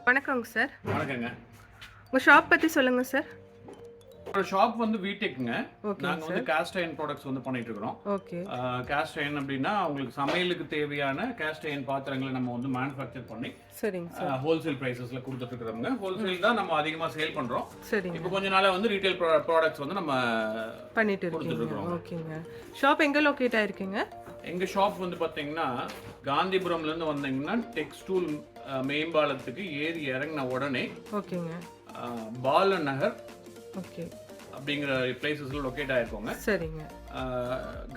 வணக்கங்க சார். வணக்கங்க. உங்க ஷாப் பத்தி சொல்லுங்க சார். ஒரு ஷாப் வந்து வீடெக்ங்க. நாங்க வந்து காஸ்ட் அயர்ன் ப்ராடக்ட்ஸ் வந்து பண்ணிட்டு இருக்கோம். ஓகே. காஸ்ட் அயர்ன் அப்படினா உங்களுக்கு சமையலுக்கு தேவையான காஸ்ட் அயர்ன் பாத்திரங்களை நம்ம வந்து manufacture பண்ணி சரிங்க சார். ஹோல்சேல் பிரைசஸ்ல கொடுத்துட்டு இருக்கோம்ங்க. ஹோல்சேல் தான் நம்ம அதிகமா சேல் பண்றோம். சரிங்க. இப்போ கொஞ்ச நாளா வந்து ரீட்டைல் ப்ராடக்ட்ஸ் வந்து நம்ம பண்ணிட்டு இருக்கோம். ஓகேங்க. ஷாப் எங்க லொகேட் ஆயிருக்கீங்க? எங்க ஷாப் வந்து பாத்தீங்கன்னா காந்திபுரம்ல இருந்து வந்தீங்கன்னா டெக்ஸ்டூல் மேம்பாலத்துக்கு ஏறி இறங்கின உடனே ஓகேங்க. பால நகர் ஓகே அப்படிங்கிற பிளேசஸ்ல லொகேட் ஆயிருக்கோங்க. சரிங்க.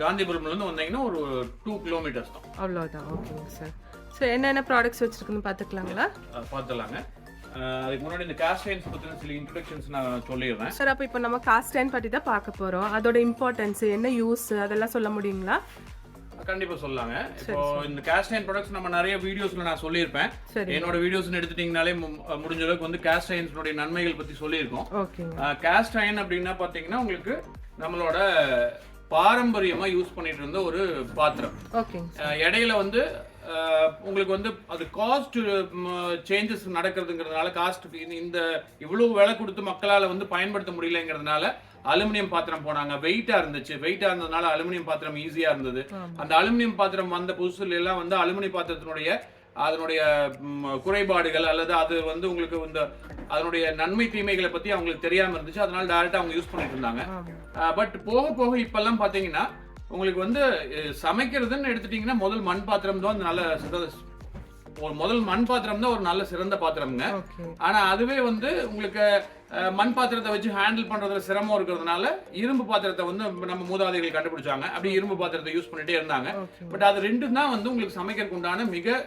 காந்திபுரம்ல இருந்து வந்தீங்கன்னா ஒரு 2 கிலோமீட்டர்ஸ் தான். அவ்வளவுதான். ஓகேங்க சார். சோ என்னென்ன ப்ராடக்ட்ஸ் வச்சிருக்குன்னு பாத்துக்கலாங்களா? பாத்துலாங்க. அதுக்கு முன்னாடி இந்த காஸ்ட் அயர்ன்ஸ் பத்தின சில இன்ட்ரோடக்ஷன்ஸ் நான் சொல்லிடுறேன். சார் அப்ப இப்போ நம்ம காஸ்ட் அயர்ன் பத்தி தான் பார்க்க போறோம். அதோட இம்பார்ட்டன்ஸ் என்ன, யூஸ் அதெல்லாம் சொல்ல முடியுங்களா? கண்டிப்பா சொல்லலாங்க. இப்போ இந்த காஸ்ட் அயர்ன் ப்ராடக்ட்ஸ் நம்ம நிறைய வீடியோஸ்ல நான் சொல்லியிருப்பேன். என்னோட வீடியோஸ் எடுத்துட்டீங்கனாலே முடிஞ்ச அளவுக்கு வந்து காஸ்ட் அயர்ன்ஸ்னுடைய நன்மைகள் பத்தி சொல்லியிருக்கோம். காஸ்ட் அயர்ன் அப்படின்னா பாத்தீங்கன்னா உங்களுக்கு நம்மளோட பாரம்பரியமா யூஸ் பண்ணிட்டு இருந்த ஒரு பாத்திரம். இடையில வந்து உங்களுக்கு வந்து அது காஸ்ட் சேஞ்சஸ் நடக்கிறதுங்கிறதுனால காஸ்ட் இந்த இவ்வளவு விலை கொடுத்து மக்களால் வந்து பயன்படுத்த முடியலங்கிறதுனால அலுமினியம் பாத்திரம் போனாங்க. வெயிட்டா இருந்துச்சு. வெயிட்டா இருந்ததுனால அலுமினியம் பாத்திரம் ஈஸியா இருந்தது. அந்த அலுமினியம் பாத்திரம் வந்த புதுசுல எல்லாம் வந்து அலுமினியம் பாத்திரத்தினுடைய அதனுடைய குறைபாடுகள் அல்லது அது வந்து உங்களுக்கு இந்த அதனுடைய நன்மை தீமைகளை பத்தி அவங்களுக்கு தெரியாம இருந்துச்சு. அதனால டைரக்டா அவங்க யூஸ் பண்ணிட்டு இருந்தாங்க. பட் போக போக இப்பெல்லாம் பாத்தீங்கன்னா உங்களுக்கு வந்து சமைக்கிறதுன்னு எடுத்துட்டீங்கன்னா முதல் மண் பாத்திரம் தான் நல்ல முதல் மண் பாத்திரம் தான் ஒரு நல்ல சிறந்த பாத்திரம்ங்க. ஆனா அதுவே வந்து உங்களுக்கு மண் பாத்திரத்தை வச்சு ஹேண்டில் பண்றதுல சிரமம் இருக்கிறதுனால இரும்பு பாத்திரத்தை வந்து நம்ம மூதாதைகள் கண்டுபிடிச்சாங்க. அப்படி இரும்பு பாத்திரத்தை யூஸ் பண்ணிட்டே இருந்தாங்க. பட் அது ரெண்டும் தான் வந்து உங்களுக்கு சமைக்கிறதுக்கு உண்டான மிக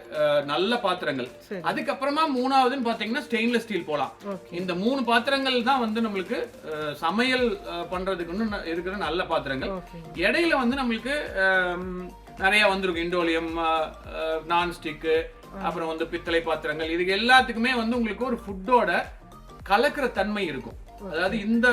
நல்ல பாத்திரங்கள். அதுக்கப்புறமா மூணாவதுன்னு பாத்தீங்கன்னா ஸ்டெயின்லெஸ் ஸ்டீல் போலாம். இந்த 3 பாத்திரங்கள் தான் வந்து நம்மளுக்கு சமையல் பண்றதுக்கு இருக்கிற நல்ல பாத்திரங்கள். இடையில வந்து நம்மளுக்கு நிறைய வந்திருக்கு. இண்டோலியம், நான்ஸ்டிக்கு, அப்புறம் வந்து பித்தளை பாத்திரங்கள். இதுக்கு எல்லாத்துக்குமே வந்து உங்களுக்கு ஒரு ஃபுட்டோட கலக்கிற தன்மை இருக்கும். அதாவது இந்த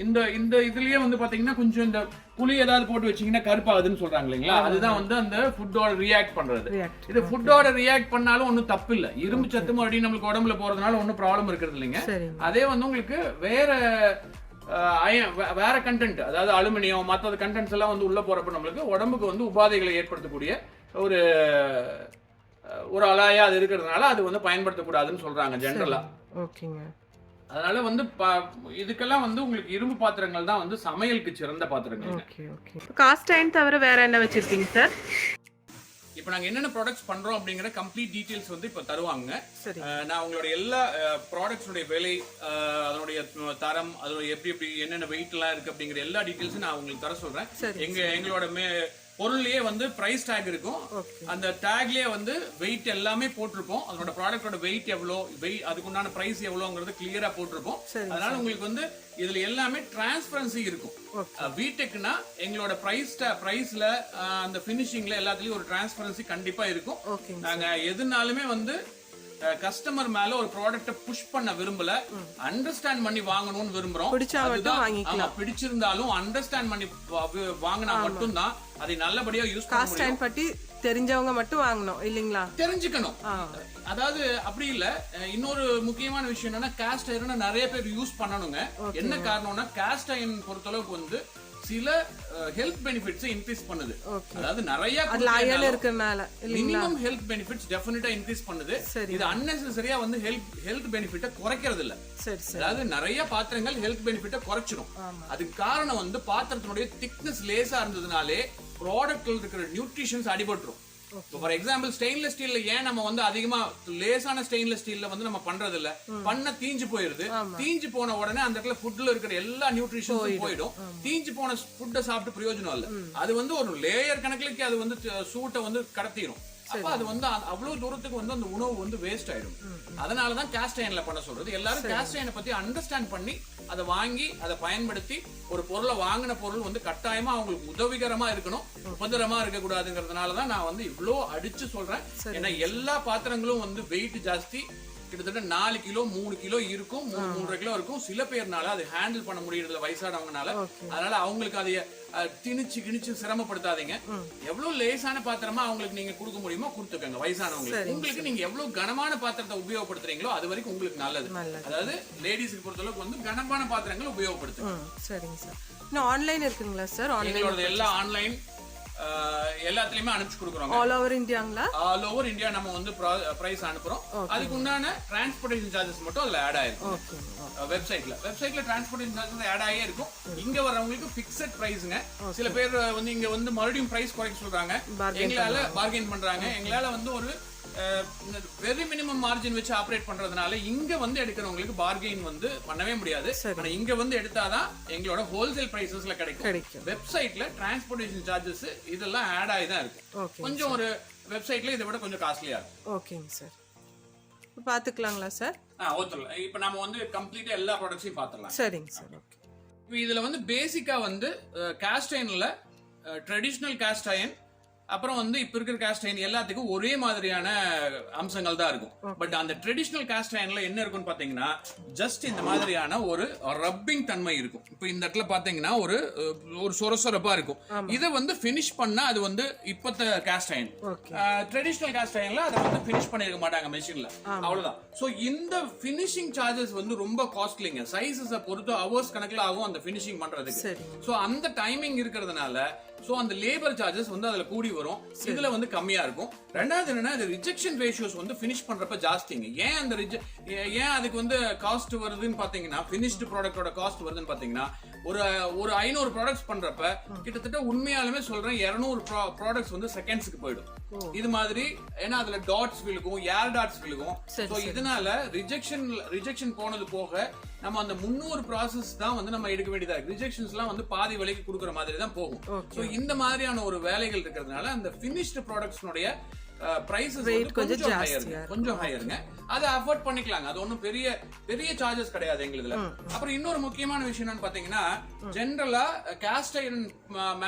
இந்த இந்த இதுலயே வந்து பாத்தீங்கன்னா கொஞ்சம் இந்த புளி ஏதாவது போட்டு வச்சீங்கன்னா கருப்பாகுதுன்னு சொல்றாங்க இல்லைங்களா? அதுதான் வந்து அந்த ஃபுட்டோட ரியாக்ட் பண்றது. இது ஃபுட்டோட ரியாக்ட் பண்ணாலும் ஒன்றும் தப்பு இல்லை. இரும்பு சத்து மறுபடியும் நம்மளுக்கு உடம்புல போறதுனால ஒன்றும் ப்ராப்ளம் இருக்கிறது இல்லைங்க. அதே வந்து உங்களுக்கு வேற கண்டென்ட், அதாவது அலுமினியம் மற்ற கண்டென்ட்ஸ் எல்லாம் வந்து உள்ள போறப்ப நம்மளுக்கு உடம்புக்கு வந்து உபாதைகளை ஏற்படுத்தக்கூடிய ஒரு அலாயா அது இருக்கிறதுனால அது வந்து பயன்படுத்தக்கூடாதுன்னு சொல்றாங்க ஜெனரலா. அதனால வந்து இதுக்கெல்லாம் வந்து உங்களுக்கு இரும்பு பாத்திரங்கள் தான் வந்து சமையலுக்கு சிறந்த பாத்திரங்கள். காஸ்ட் அயர்ன் தவிர வேற என்ன வச்சிருக்கீங்க சார்? இப்போ நாங்க என்னென்ன ப்ராடக்ட்ஸ் பண்றோம் அப்படிங்கிற கம்ப்ளீட் டீடைல்ஸ் வந்து இப்போ தருவாங்க. நான் உங்களுடைய எல்லா ப்ராடக்ட்ஸுடைய விலை, அதனுடைய தரம், அதோட எப்படி என்னென்ன வெயிட் எல்லாம் இருக்கு அப்படிங்கிற எல்லா டீடைல்ஸும் நான் உங்களுக்கு தர சொல்றேன். எங்களோட பொருள்லயே வந்து பிரைஸ் டேக் இருக்கும். அந்த டேக்லயே வந்து வெயிட் எல்லாமே போட்டிருப்போம். அதோட ப்ராடக்டோட வெயிட் எவ்வளோ, அதுக்குண்டான பிரைஸ் எவ்வளோங்கிறது கிளியரா போட்டிருப்போம். அதனால உங்களுக்கு வந்து இதுல எல்லாமே டிரான்ஸ்பரன்சி இருக்கும். வீடெக்னா எங்களோட பிரைஸ்ல அந்த பினிஷிங்ல எல்லாத்துலயும் ஒரு டிரான்ஸ்பரன்சி கண்டிப்பா இருக்கும். நாங்க எதுனாலுமே வந்து கஸ்டமர் மேல ஒரு ப்ராடக்ட்ட புஷ் பண்ண விரும்பல, அண்டர்ஸ்டாண்ட் பண்ணி வாங்கணும்னு விரும்புறோம். பிடிச்சிருந்தாலும் அண்டர்ஸ்டாண்ட் பண்ணி வாங்கினா மட்டும் தான் அதை நல்லபடியா யூஸ் பண்ண முடியும். காஸ்ட் பத்தி தெரிஞ்சவங்க மட்டும் வாங்கணும் இல்லீங்களா? தெரிஞ்சுக்கணும். அதாவது அப்படி இல்ல. இன்னொரு முக்கியமான விஷயம் என்னன்னா காஸ்ட் அயர்ன் நிறைய பேர் யூஸ் பண்ணணுங்க. என்ன காரணம்னா காஸ்ட் அயர்ன் பொறுத்தளவுக்கு வந்து சில ஹெல்த் பெனிஃபிட்ஸ் இன்க்ரீஸ் பண்ணுது. அதாவது நிறைய மினிமம் ஹெல்த் பெனிஃபிட்ஸ் டெஃபினட்டா இன்க்ரீஸ் பண்ணுது. இது அன்னெசரியா வந்து ஹெல்த் பெனிஃபிட்ட குறைக்கிறது இல்ல. அதாவது நிறைய பாத்திரங்கள் ஹெல்த் பெனிஃபிட்ட குறைச்சிடும். அதுக்கு காரணம் வந்து பாத்திரத்தினுடைய திக்னஸ் லேசா இருந்ததுனாலே ப்ராடக்ட்ல இருக்கிற நியூட்ரிஷன்ஸ் அடிபட்டுரும். ஃபார் எக்ஸாம்பிள் ஸ்டெயின்லெஸ் ஸ்டீல்ல ஏன் நம்ம வந்து அதிகமா லேசான ஸ்டெயின்லெஸ் ஸ்டீல்ல வந்து நம்ம பண்றது இல்ல, பண்ண தீஞ்சு போயிருது. தீஞ்சு போன உடனே அந்த இடத்துல ஃபுட்ல இருக்கிற எல்லா நியூட்ரிஷன்ஸும் போயிடும். தீஞ்சு போன ஃபுட்டை சாப்பிட்டு பிரயோஜனம் இல்ல. அது வந்து ஒரு லேயர் கணக்குக்கு அது வந்து சூட்டை வந்து கடத்திடும். அப்ப அது வந்து அவ்வளவு தூரத்துக்கு வந்து அந்த உணவு வந்து வேஸ்ட் ஆயிடும். அதனாலதான் காஸ்ட் அயர்ன்ல பண்ண சொல்றது. எல்லாரும் காஸ்ட் அயர்னை பத்தி அண்டர்ஸ்டாண்ட் பண்ணி அதை வாங்கி அதை பயன்படுத்தி ஒரு பொருளை வாங்கின பொருள் வந்து கட்டாயமா அவங்களுக்கு உதவிகரமா இருக்கணும், உபதிரமா இருக்க கூடாதுங்கிறதுனாலதான் நான் வந்து இவ்வளவு அடிச்சு சொல்றேன். ஏன்னா எல்லா பாத்திரங்களும் வந்து வெயிட் ஜாஸ்தி, கிட்டத்தட்ட 4 கிலோ 3 கிலோ இருக்கும், 3.5 கிலோ இருக்கும். சில பேர்னால அது ஹேண்டில் பண்ண முடியறதுல வயசானவங்கனால, அதனால அவங்களுக்கு அதை திணிச்சு கிணிச்சு சிரமப்படுத்தாதீங்க. எவ்வளவு லேசான பாத்திரமா அவங்களுக்கு நீங்க கொடுக்க முடியுமோ கொடுத்துக்கங்க வயசானவங்களுக்கு. உங்களுக்கு நீங்க எவ்வளவு கனமான பாத்திரத்தை உபயோகப்படுத்துறீங்களோ அது வரைக்கும் உங்களுக்கு நல்லது. அதாவது லேடிஸ்க்கு பொறுத்தளவுக்கு வந்து கனமான பாத்திரங்கள் உபயோகப்படுத்துங்க. சரிங்க சார். இன்னும் ஆன்லைன் இருக்குங்களா சார்? எங்களோட எல்லா ஆன்லைன் எல்லாத்துலயுமே அனுப்பிச்சு கொடுக்குறோம். ஆல் ஓவர் இந்தியாங்களா? ஆல் ஓவர் இந்தியா நம்ம வந்து பிரைஸ் அனுப்புறோம். அதுக்கு உண்டான டிரான்ஸ்போர்டேஷன் சார்ஜஸ் மட்டும் அதுல ஆட் ஆயிருக்கும். வெப்சைட்ல டிரான்ஸ்போர்டேஷன் சார்ஜஸ் ஆட் ஆகி இருக்கும். இங்க வரவங்களுக்கு பிக்ஸட் பிரைஸ்ங்க. சில பேர் வந்து இங்க வந்து மறுபடியும் பிரைஸ் குறைக்க சொல்றாங்க, எங்களால பார்கெயின் பண்றாங்க. எங்களால வந்து ஒரு வெரி மினிமம் மார்ஜின் வச்சு ஆபரேட் பண்றதுனால இங்க வந்து எடுக்கிறவங்களுக்கு பார்கெயின் வந்து பண்ணவே முடியாது. ஆனா இங்க வந்து எடுத்தாதான் எங்களோட ஹோல்சேல் பிரைசஸ்ல கிடைக்கும். வெப்சைட்ல டிரான்ஸ்போர்டேஷன் சார்ஜஸ் இதெல்லாம் ஆட் ஆகி தான் இருக்கு. கொஞ்சம் ஒரு வெப்சைட்ல இதை விட கொஞ்சம் காஸ்ட்லியா இருக்கும். ஓகேங்க சார். பாத்துக்கலாங்களா சார்? இப்ப நம்ம வந்து கம்ப்ளீட்டா எல்லா ப்ராடக்ட்ஸையும் பாத்துடலாம். சரிங்க சார். ஓகே. இதுல வந்து பேசிக்கா வந்து காஸ்ட் அயன்ல ட்ரெடிஷனல் காஸ்ட் அயன், அப்புறம் வந்து இப்ப இருக்கிற காஸ்ட் அயன் எல்லாத்துக்கும் ஒரே மாதிரியான அம்சங்கள் தான் இருக்கும். பட் அந்த ட்ரெடிஷனல் காஸ்ட் அயன்ல என்ன இருக்கும்னு பாத்தீங்கன்னா ஜஸ்ட் இந்த மாதிரியான ஒரு ரப்பிங் தன்மை இருக்கும். இப்ப இந்த இடத்துல பாத்தீங்கன்னா ஒரு சொரசொரப்பா இருக்கும். இதை வந்து பினிஷ் பண்ணா அது வந்து இப்பத்த காஸ்ட் அயன். ட்ரெடிஷனல் காஸ்ட் அயன்ல அதை வந்து பினிஷ் பண்ணிருக்க மாட்டாங்க மெஷின்ல, அவ்வளவுதான். சோ இந்த பினிஷிங் சார்ஜஸ் வந்து ரொம்ப காஸ்ட்லிங்க. சைஸஸ் பொறுத்து ஹவர்ஸ் கணக்குல ஆகும் அந்த பினிஷிங் பண்றதுக்கு. சோ அந்த டைமிங் இருக்கிறதுனால சோ அந்த லேபர் சார்ஜஸ் வந்து அதுல கூடி வரும். இதுல வந்து கம்மியா இருக்கும். ரெண்டாவது என்னன்னா அது ரிஜெக்ஷன் ரேஷியோஸ் வந்து பினிஷ் பண்றப்ப ஜாஸ்திங்க. ஏன் அந்த ஏன் அதுக்கு வந்து காஸ்ட் வருதுன்னு பாத்தீங்கன்னா, பினிஷ்டு ப்ராடக்டோட காஸ்ட் வருதுன்னு பாத்தீங்கன்னா, ஒரு 500 ப்ராடக்ட்ஸ் பண்றப்ப கிட்டத்தட்ட உண்மையாலுமே சொல்றேன் 200 ப்ராடக்ட்ஸ் வந்து செகண்ட்ஸ்க்கு போயிடும். இது மாதிரி ஏன்னா அதுல டாட்ஸ் விழுகும், ஏர் டாட்ஸ் விழுகும். சோ இதனால ரிஜெக்ஷன் போனது போக நம்ம அந்த 300 ப்ராசஸ் தான் வந்து நம்ம எடுக்க வேண்டியதா இருக்கு. ரிஜெக்ஷன்ஸ் எல்லாம் வந்து பாதி விலைக்கு கொடுக்குற மாதிரி தான் போகும். சோ இந்த மாதிரியான ஒரு வேலைகள் இருக்கிறதுனால அந்த பினிஷ்டு ப்ராடக்ட்ஸ்னுடைய பிரைசஸ் கொஞ்சம் ஹையருங்க. அதை அஃபோர்ட் பண்ணிக்கலாங்க. அது ஒன்றும் பெரிய சார்ஜஸ் கிடையாது எங்களுதுல. அப்புறம் இன்னொரு முக்கியமான விஷயம் என்னன்னு பாத்தீங்கன்னா, ஜெனரலா காஸ்ட் அயர்ன்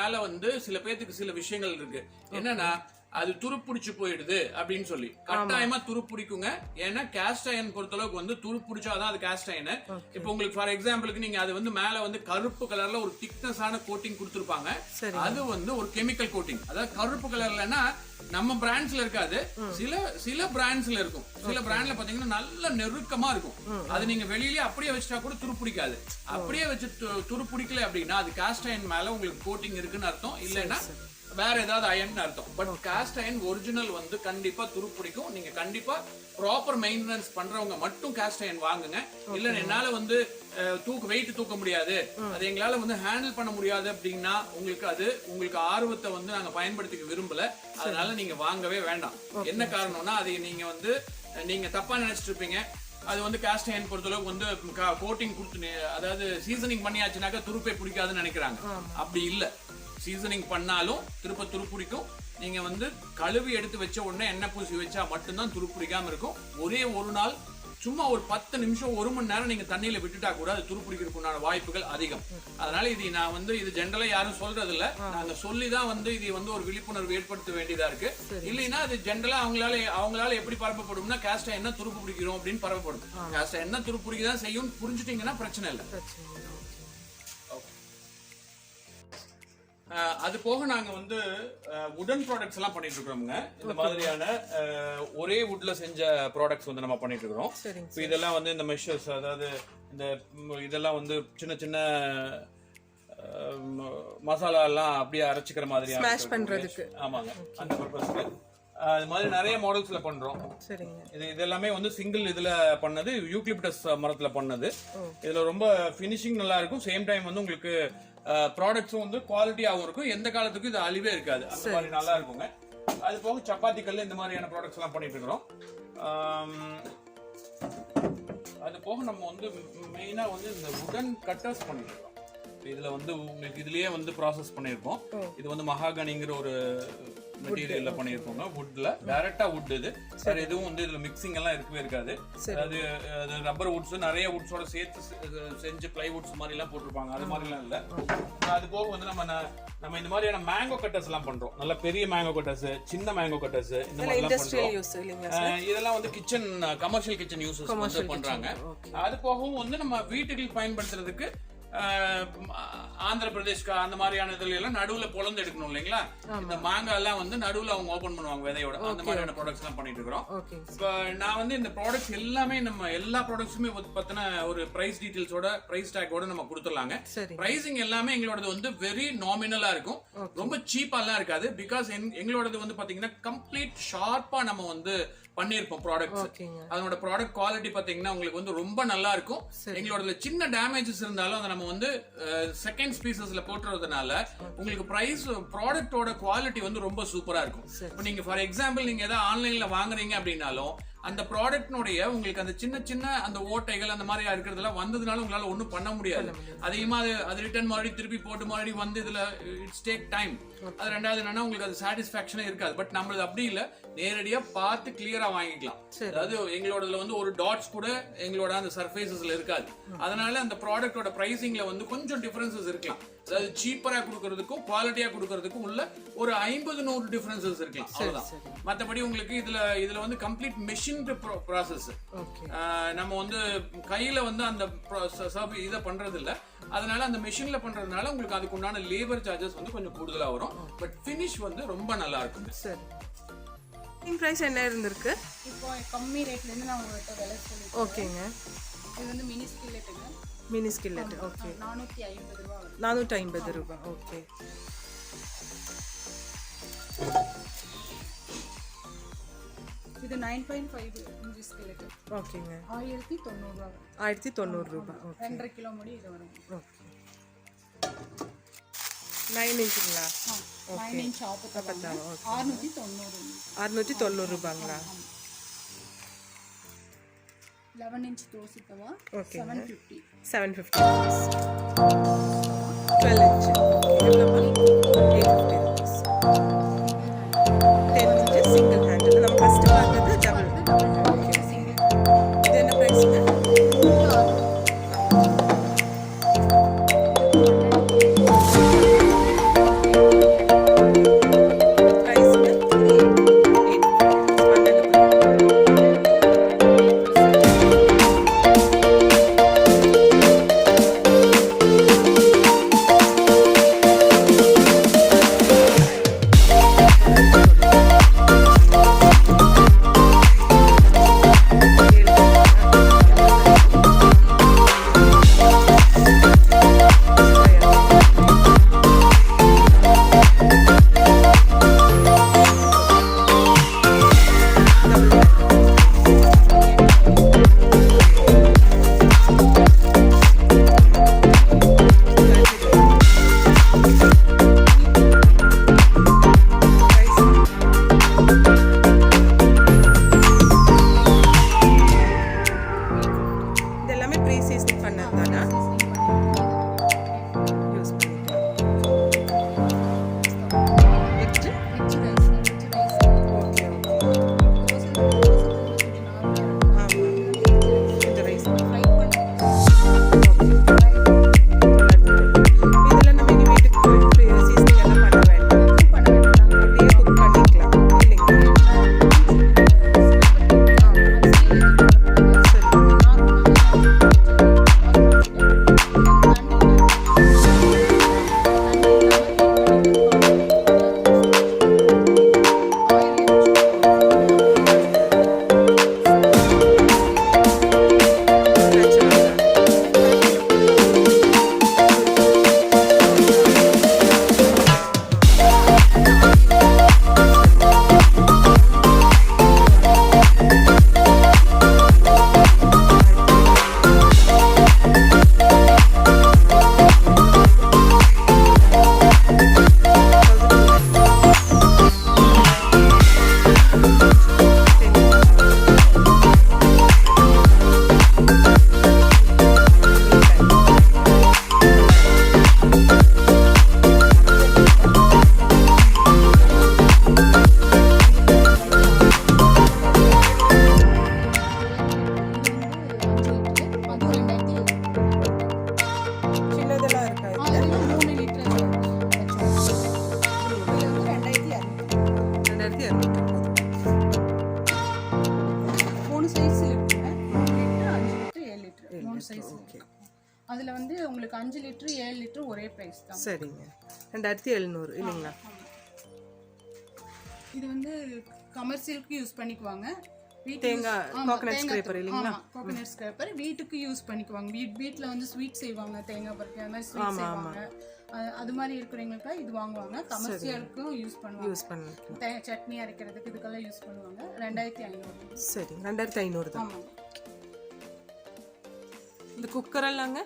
மேல வந்து சில பேத்துக்கு சில விஷயங்கள் இருக்கு. என்னன்னா அது துருப்பிடிச்சு போயிடுது அப்படின்னு சொல்லி கட்டாயமா துருப்பிடிக்குங்க. ஏன்னா காஸ்ட் அயன் பொறுத்தளவுக்கு வந்து துருப்பிடிச்சாதான் அது காஸ்ட் அயன். இப்போ உங்களுக்கு ஃபார் எக்ஸாம்பிளுக்கு நீங்க அது வந்து மேல வந்து கருப்பு கலர்ல ஒரு திக்னஸ் ஆன கோட்டிங் கொடுத்திருப்பாங்க. அது வந்து ஒரு கெமிக்கல் கோட்டிங். அதாவது கருப்பு கலர்லன்னா நம்ம பிராண்ட்ஸ்ல இருக்காது, சில பிராண்ட்ஸ்ல இருக்கும். சில பிராண்ட்ல பாத்தீங்கன்னா நல்ல நெருக்கமா இருக்கும். அது நீங்க வெளியிலேயே அப்படியே வச்சுட்டா கூட துருப்பிடிக்காது. அப்படியே வச்சு துருப்பிடிக்கல அப்படின்னா அது காஸ்ட் அயன் மேல உங்களுக்கு கோட்டிங் இருக்குன்னு அர்த்தம், இல்லைன்னா வேற ஏதாவது அயன் அர்த்தம். பட் காஸ்ட் அயன் ஒரிஜினல் வந்து கண்டிப்பா துருப்பிடிக்கும். நீங்க கண்டிப்பா ப்ராப்பர் மெயின்டெனன்ஸ் பண்றவங்க மட்டும் காஸ்ட் அயன் வாங்குங்க. இல்ல என்னால வந்து வெயிட் தூக்க முடியாது, அது எங்களால வந்து ஹேண்டில் பண்ண முடியாது அப்படின்னா உங்களுக்கு ஆர்வத்தை வந்து நாங்க பயன்படுத்திக்க விரும்பல. அதனால நீங்க வாங்கவே வேண்டாம். என்ன காரணம்னா அதை நீங்க தப்பா நினைச்சிட்டு இருப்பீங்க. அது வந்து காஸ்ட் அயன் பொறுத்தளவுக்கு வந்து கோட்டிங் கொடுத்து அதாவது சீசனிங் பண்ணியாச்சுனாக்கா துருப்பே பிடிக்காதுன்னு நினைக்கிறாங்க. அப்படி இல்ல. சீசனிங் பண்ணாலும் துருப்பிடிக்கும். நீங்க வந்து கழுவி எடுத்து வச்ச உடனே எண்ணெய் பூசி வச்சா மட்டும்தான் துருப்பிடிக்காம இருக்கும். ஒரே ஒரு நாள் சும்மா ஒரு 10 நிமிஷம் 1 மணி நேரம் நீங்க தண்ணியில விட்டுட்டா கூட அது துருப்பிடிக்கிறதுக்குண்டான வாய்ப்புகள் அதிகம். அதனால இது நான் வந்து இது ஜென்ரலா யாரும் சொல்றது இல்ல, நாங்க சொல்லிதான் வந்து இது வந்து ஒரு விழிப்புணர்வு ஏற்படுத்த வேண்டியதா இருக்கு. இல்லைன்னா அது ஜென்ரலா அவங்களால எப்படி பரப்பப்படும்னா காஸ்ட் என்ன துருப்பு பிடிக்கிறோம் அப்படின்னு பரப்பப்படும். காஸ்ட் என்ன துருப்பு பிடிக்கதான் செய்யும் புரிஞ்சுட்டீங்கன்னா பிரச்சனை இல்லை. அது போக நாங்க வந்து வுடன் ப்ராடக்ட்ஸ் எல்லாம் பண்ணிட்டு இருக்கிறோம்ங்க. இந்த மாதிரியான ஒரே வுட்ல செஞ்ச ப்ராடக்ட்ஸ் வந்து நம்ம பண்ணிட்டு இருக்கிறோம். இதெல்லாம் வந்து இந்த மெஷர்ஸ், அதாவது இந்த இதெல்லாம் வந்து சின்ன சின்ன மசாலா எல்லாம் அப்படியே அரைச்சிக்கிற மாதிரி ஸ்மாஷ் பண்றதுக்கு. ஆமாங்க, அந்த பர்பஸ்க்கு அது மாதிரி நிறைய மாடல்ஸ்ல பண்றோம். இது எல்லாமே வந்து சிங்கிள் இதுல பண்ணது, யூக்லிப்டஸ் மரத்துல பண்ணது. இதுல ரொம்ப பினிஷிங் நல்லா இருக்கும். சேம் டைம் வந்து உங்களுக்கு ப்ராடக்ட்ஸும் வந்து குவாலிட்டியாகவும் இருக்கும். எந்த காலத்துக்கும் இது அழிவே இருக்காது. அந்த மாதிரி நல்லா இருக்குங்க. அது போக சப்பாத்தி கல் இந்த மாதிரியான ப்ராடக்ட்ஸ் எல்லாம் பண்ணிட்டு இருக்கிறோம். அது போக நம்ம வந்து மெயினா வந்து இந்த வுடன் கட்டர்ஸ் பண்ணிட்டு இருக்கோம். இதுல வந்து உங்களுக்கு இதுலயே வந்து ப்ராசஸ் பண்ணிருக்கோம். இது வந்து மகாகனிங்கிற ஒரு மெட்டீரியல்ல பண்ணியிருக்கோங்க. வுட்ல டைரக்டா வுட் இது. வேற எதுவும் வந்து இதுல மிக்சிங் எல்லாம் இருக்கவே இருக்காது. அது ரப்பர் வுட்ஸ் நிறைய வுட்ஸோட சேர்த்து செஞ்சு பிளைவுட்ஸ் மாதிரி எல்லாம் போட்டிருப்பாங்க. அது மாதிரி எல்லாம் இல்ல. அது போக வந்து நம்ம இந்த மாதிரியான மேங்கோ கட்டர்ஸ் எல்லாம் பண்றோம். நல்ல பெரிய மேங்கோ கட்டர்ஸ், சின்ன மேங்கோ கட்டர்ஸ் இந்த மாதிரி எல்லாம் பண்றோம். இதெல்லாம் வந்து கிச்சன் கமர்ஷியல் கிச்சன் யூசஸ் வந்து பண்றாங்க. அது போகவும் வந்து நம்ம வீட்டுக்கு பயன்படுத்துறதுக்கு ஆந்திர பிரதேஷ்க்கு அந்த மாதிரியான இதுல எல்லாம் நடுவுல பொளந்து எடுக்கணும் இல்லைங்களா? இந்த மாங்காய் எல்லாம் வந்து நடுவுல அவங்க ஓபன் பண்ணுவாங்க விதையோட. அந்த மாதிரியான ப்ராடக்ட்ஸ் எல்லாம் பண்ணிட்டு இருக்கிறோம். இப்போ நான் வந்து இந்த ப்ராடக்ட்ஸ் எல்லாமே நம்ம எல்லா ப்ராடக்ட்ஸுமே பத்தின ஒரு பிரைஸ் டீடைல்ஸோட பிரைஸ் டேக்கோட நம்ம கொடுத்துடலாங்க. பிரைசிங் எல்லாமே எங்களோடது வந்து வெரி நாமினலா இருக்கும். ரொம்ப சீப்பா எல்லாம் இருக்காது. பிகாஸ் எங்களோடது வந்து பாத்தீங்கன்னா கம்ப்ளீட் ஷார்ப்பா நம்ம வந்து பண்ணிருப்போம் ப்ராடக்ட்ஸ். அதோட ப்ராடக்ட் குவாலிட்டி பாத்தீங்கன்னா உங்களுக்கு வந்து ரொம்ப நல்லா இருக்கும். எங்களோட சின்ன டேமேஜஸ் இருந்தாலும் அதை நம்ம வந்து செகண்ட் பீசஸ்ல போட்டுறதுனால உங்களுக்கு பிரைஸ் ப்ராடக்ட்டோட குவாலிட்டி வந்து ரொம்ப சூப்பரா இருக்கும். இப்போ நீங்க ஃபார் எக்ஸாம்பிள் நீங்க ஏதாவது ஆன்லைன்ல வாங்குறீங்க அப்படின்னாலும் அந்த ப்ராடக்ட்னுடைய உங்களுக்கு அந்த சின்ன சின்ன அந்த ஓட்டைகள் அந்த மாதிரி இருக்கிறதெல்லாம் வந்ததுனால உங்களால ஒன்றும் பண்ண முடியாது. அதிகமா அது ரிட்டர்ன் மறுபடியும் திருப்பி போட்டு மறுபடியும் வந்து இதுல இட்ஸ் டேக் டைம். அது ரெண்டாவது என்னன்னா உங்களுக்கு அது சாட்டிஸ்பாக்சனே இருக்காது. பட் நம்மளது அப்படி இல்ல, நேரடியா பார்த்து கிளியரா வாங்கிக்கலாம். அதாவது எங்களோடதுல வந்து ஒரு டாட்ஸ் கூட எங்களோட அந்த சர்ஃபேசஸ்ல இருக்காது. அதனால அந்த ப்ராடக்ட்டோட பிரைசிங்ல வந்து கொஞ்சம் டிஃபரன்சஸ் இருக்கலாம். அதாவது சீப்பரா கொடுக்கறதுக்கும் குவாலிட்டியா கொடுக்கறதுக்கும் உள்ள ஒரு 50-100 டிஃபரன்சஸ் இருக்கலாம். அவ்வளவுதான். மற்றபடி உங்களுக்கு இதுல வந்து கம்ப்ளீட் மெஷின் ப்ராசஸ். நம்ம வந்து கையில வந்து அந்த இதை பண்றது இல்ல. அதனால அந்த மெஷின்ல பண்றதுனால உங்களுக்கு அதுக்கு உண்டான லேபர் சார்ஜஸ் வந்து கொஞ்சம் கூடுதலா வரும். பட் ஃபினிஷ் வந்து ரொம்ப நல்லா இருக்கும். சரி, பிரைஸ் என்ன இருந்திருக்கு? இப்போ கம்மி ரேட்ல இருந்து நான் உங்களுக்கு விலை சொல்லிட்டேன். ஓகேங்க. இது வந்து மினி ஸ்கில்லெட்டுங்க. Mini skillet. ஓகே. 450 ரூபாய் வரும். 450 ரூபாய். ஓகே. இது 9.5 இன்ச் ஸ்கில்லெட். ஓகேங்க. 1090 ரூபாய். 1090 ரூபாய். ஓகே. 2.5 கிலோ முடி இது வரும். ஓகே. 9 இன்ச்சுங்களா? 9 இன்ச் ஆப்பு தரங்க. 690 ரூபாய்ங்களா? 11 இன்ச் தோசை தவா 750. 12 இன்ச் எவ்வளவு? 850 rupees. 10 inch single handle. நம்ம ஃபர்ஸ்ட் பார்த்தது டபுள். ஓகே. இது என்ன பிரைஸ்ங்க? Size okay. அதுல வந்து உங்களுக்கு 5 லிட்டர் 7 லிட்டர் ஒரே பிரைஸ் தான். சரிங்க. 2700 இல்லைங்களா? இது வந்து கமர்ஷியலுக்கு யூஸ் பண்ணிக்குவாங்க. தேங்காய் கோகனட் ஸ்க்ரேப்பர் இல்லைங்களா? கோகனட் ஸ்க்ரேப்பர் வீட்டுக்கு யூஸ் பண்ணிக்குவாங்க. வீட்டில் வந்து ஸ்வீட் செய்வாங்க, தேங்காய் பருப்பு அந்த மாதிரி ஸ்வீட் செய்வாங்க. அது மாதிரி இருக்கிறவங்களுக்கு இது வாங்குவாங்க. கமர்ஷியலுக்கும் யூஸ் பண்ணுவாங்க. சட்னி அரைக்கிறதுக்கு இதுக்கெல்லாம் யூஸ் பண்ணுவாங்க. 2500. சரி 2500 தான். இந்த குக்கர் எல்லாங்க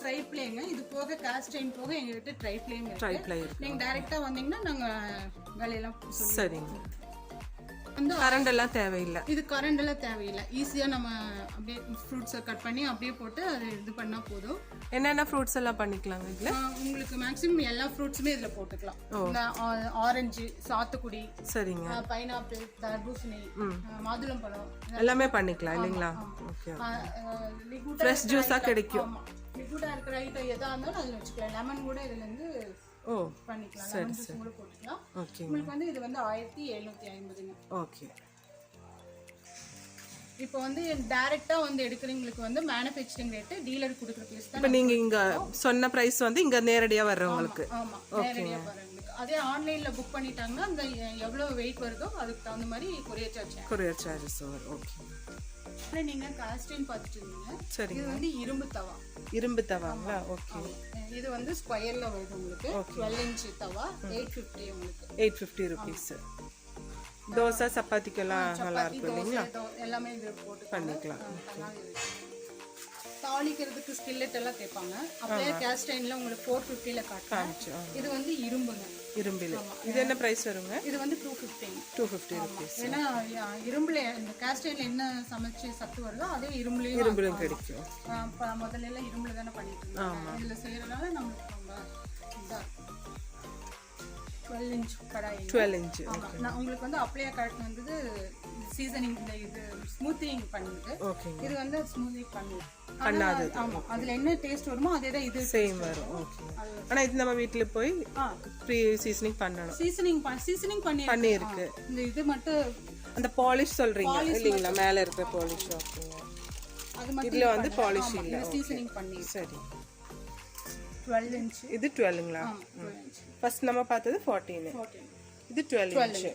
ட்ரை பிளேங்க. இது போக காஸ்ட் அயர்ன் போக எங்ககிட்ட ட்ரை பிளே இருக்கு. நீங்க டைரக்டா வந்தீங்கன்னா நாங்க விலையெல்லாம் சரிங்க. அந்த கரண்ட் எல்லாம் தேவையில்லை. இது கரண்ட் எல்லாம் தேவையில்லை. ஈஸியா நம்ம அப்படியே ஃப்ரூட்ஸை கட் பண்ணி அப்படியே போட்டு அதை இது பண்ணா போதும். என்னென்ன ஃப்ரூட்ஸ் எல்லாம் பண்ணிக்கலாங்க இதுல? உங்களுக்கு மேக்ஸிமம் எல்லா ஃப்ரூட்ஸுமே இதுல போட்டுக்கலாம். இந்த ஆரஞ்சு, சாத்துக்குடி, சரிங்க, பைனாப்பிள், தர்பூசணி, மாதுளம்பழம் எல்லாமே பண்ணிக்கலாம் இல்லைங்களா? ஓகே. ஃப்ரெஷ் ஜூஸா கிடைக்கும். லிக்விடா இருக்கிற ஐட்டம் எதா இருந்தாலும் அதுல வச்சுக்கலாம். லெமன் கூட இதுல இருந்து பண்ணிக்கலாம். லெமன் ஜூஸ் கூட போட்டுக்கலாம். ஓகே. உங்களுக்கு வந்து இது வந்து 1750ங்க. ஓகே. இப்போ வந்து டைரக்டா வந்து எடுக்கிறவங்களுக்கு வந்து மேனுஃபேக்சரிங் ரேட் டீலர் கொடுக்குற பிரைஸ் தான். இப்போ நீங்க இங்க சொன்ன பிரைஸ் வந்து இங்க நேரடியா வர்றவங்களுக்கு. ஆமா, நேரடியா வர்றவங்களுக்கு. அதே ஆன்லைன்ல புக் பண்ணிட்டாங்கன்னா அந்த எவ்வளவு வெயிட் வருதோ அதுக்கு தகுந்த மாதிரி கொரியர் சார்ஜஸ் வரும். ஓகே. நீங்க காஸ்டின் பார்த்துட்டு இருந்தீங்க. சரி. இது வந்து இரும்பு தவாங்களா? ஓகே. இது வந்து ஸ்கொயர்ல வருது உங்களுக்கு. 12 இன்ச் தவா 850 உங்களுக்கு. 850 rupees. தோசை சப்பாத்திக்கெல்லாம் நல்லா இருக்கும் இல்லைங்களா? எல்லாமே இது போட்டு பண்ணிக்கலாம். தாளிக்கிறதுக்கு ஸ்கில்லெட் எல்லாம் கேட்பாங்க. அப்படியே கேஸ்ட் அயர்ன்ல உங்களுக்கு 450ல காட்டுறேன். இது வந்து இரும்புல. இது என்ன பிரைஸ் வருங்க? இது வந்து 250 rupees. ஏன்னா இரும்புல இந்த கேஸ்ட் அயர்ன்ல என்ன சமைச்சு சத்து வருதோ அதே இரும்புலயும் கிடைக்கும். முதல்ல எல்லாம் இரும்புல தானே பண்ணிட்டு இருந்தாங்க. இதுல செய்யறதுனால நமக்கு ரொம்ப இதா 12 இன்ச் கடாய். 12 இன்ச். நான் உங்களுக்கு வந்து அப்ளையா காட்டு வந்தது சீசனிங் இந்த இது ஸ்மூத்திங் பண்ணுது. இது வந்து ஸ்மூத்திங் பண்ணாது. ஆமா, அதுல என்ன டேஸ்ட் வருமோ அதே தான் இது சேம் வரும். ஓகே. ஆனா இது நம்ம வீட்ல போய் ப்ரீ சீசனிங் பண்ணனும். சீசனிங் பண்ணி இருக்கு. இந்த இது மட்டும் அந்த பாலிஷ் சொல்றீங்க இல்லீங்களா? மேல இருக்கிற பாலிஷ். ஓகே. அது மட்டும் இதுல வந்து பாலிஷ் இல்ல. சீசனிங் பண்ணி. சரி. 12 இன்ச். இது 12ங்களா? ஃபர்ஸ்ட் நம்ம பார்த்தது 14. இது 12 இன்ச்.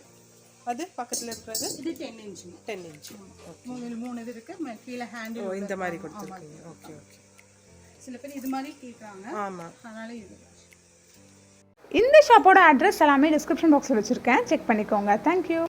அது பக்கத்துல இருக்கிறது இது 10 இன்ச். 10 இன்ச். ஓகே. மூணு இது இருக்கு. கீழ ஹேண்டில் இந்த மாதிரி கொடுத்திருக்கீங்க. ஓகே. சில பேர் இது மாதிரி கேக்குறாங்க. ஆமா. அதனால இது. இந்த ஷாப்போட அட்ரஸ் எல்லாமே டிஸ்கிரிப்ஷன் பாக்ஸ்ல வச்சிருக்கேன். செக் பண்ணிக்கோங்க. Thank you.